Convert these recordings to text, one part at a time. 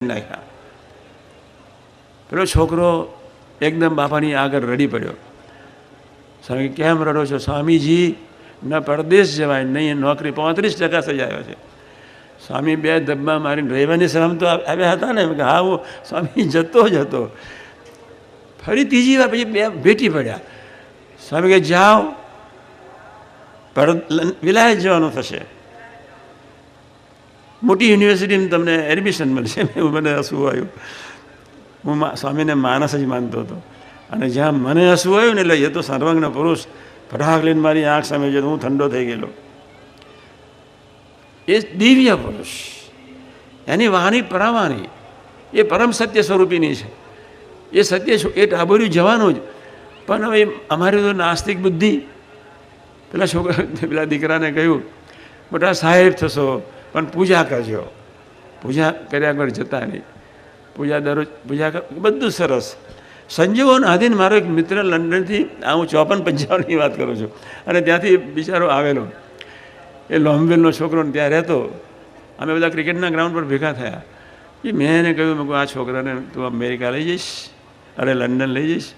નાખ્યા. પેલો છોકરો એકદમ બાપાની આગળ રડી પડ્યો. સ્વામી કેમ રડો છો? સ્વામીજી ન પરદેશ જવાય નહીં, નોકરી 35% થઈ આવ્યો છે. સ્વામી બે ધબ્બા મારીને રહેવાની સલામ તો આવ્યા હતા ને કે હા હું સ્વામી જતો જ હતો. ફરી ત્રીજી વાર પછી બે ભેટી પડ્યા. સ્વામી કે જાઓ, વિલાયત જવાનું થશે, મોટી યુનિવર્સિટીમાં તમને એડમિશન મળશે. એવું મને હસવું આવ્યું. હું સ્વામીને માણસ જ માનતો હતો, અને જ્યાં મને હસવું આવ્યું ને એટલે એ તો સર્વાંગનો પુરુષ ફટાક લઈને મારી આંખ સામે જતો હું ઠંડો થઈ ગયેલો. એ દિવ્ય પુરુષ, એની વાણી પરાવાણી, એ પરમ સત્ય સ્વરૂપીની છે. એ સત્ય એ ટાબોર્યું જવાનું જ. પણ હવે અમારી તો નાસ્તિક બુદ્ધિ. પેલા દીકરાને કહ્યું મોટા સાહેબ થશો પણ પૂજા કરજો. પૂજા કર્યા વગર જતા નહીં. પૂજા દરરોજ પૂજા કર, બધું સરસ. સંજોગોને આધીન મારો એક મિત્ર લંડનથી, હું 54-55ની વાત કરું છું, અને ત્યાંથી બિચારો આવેલો. એ લોમ્બેલનો છોકરો ત્યાં રહેતો. અમે બધા ક્રિકેટના ગ્રાઉન્ડ પર ભેગા થયા. એ મેં એને કહ્યું, મેં આ છોકરાને તું અમેરિકા લઈ જઈશ, અરે લંડન લઈ જઈશ.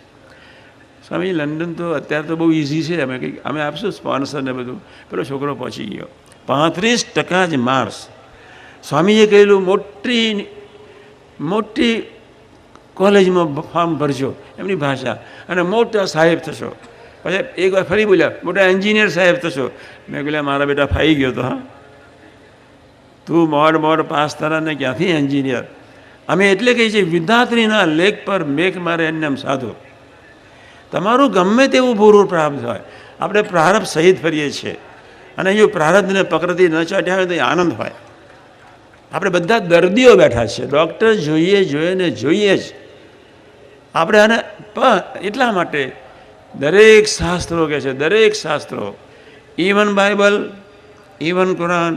સ્વામી લંડન તો અત્યારે તો બહુ ઇઝી છે, અમે આપશું સ્પોન્સર ને બધું. પેલો છોકરો પહોંચી ગયો. 35% જ માર્ક્સ. સ્વામીએ કહેલું મોટી કોલેજમાં ફોર્મ ભરજો, એમની ભાષા, અને મોટા સાહેબ થશો. પછી એક વાર ફરી બોલ્યા મોટા એન્જિનિયર સાહેબ થશો. મેં કહ્યું મારા બેટા ફાઈ ગયો તો. હા, તું મોડ પાસ થરા ને ક્યાંથી એન્જિનિયર? અમે એટલે કહીએ છીએ વિધાત્રીના લેખ પર મેઘ મારે એને એમ સાધુ. તમારું ગમે તેવું પૂરું પ્રારબ્ધ હોય, આપણે પ્રારબ્ધ સહિત ફરીએ છીએ, અને જો પ્રારબ્ધને પકડતી ન ચાટ્યા હોય તો એ આનંદ હોય. આપણે બધા દર્દીઓ બેઠા છીએ, ડૉક્ટર જોઈએ ને જોઈએ જ આપણે. આને એટલા માટે દરેક શાસ્ત્રો કહે છે, દરેક શાસ્ત્રો, ઇવન બાઇબલ, ઇવન કુરાન,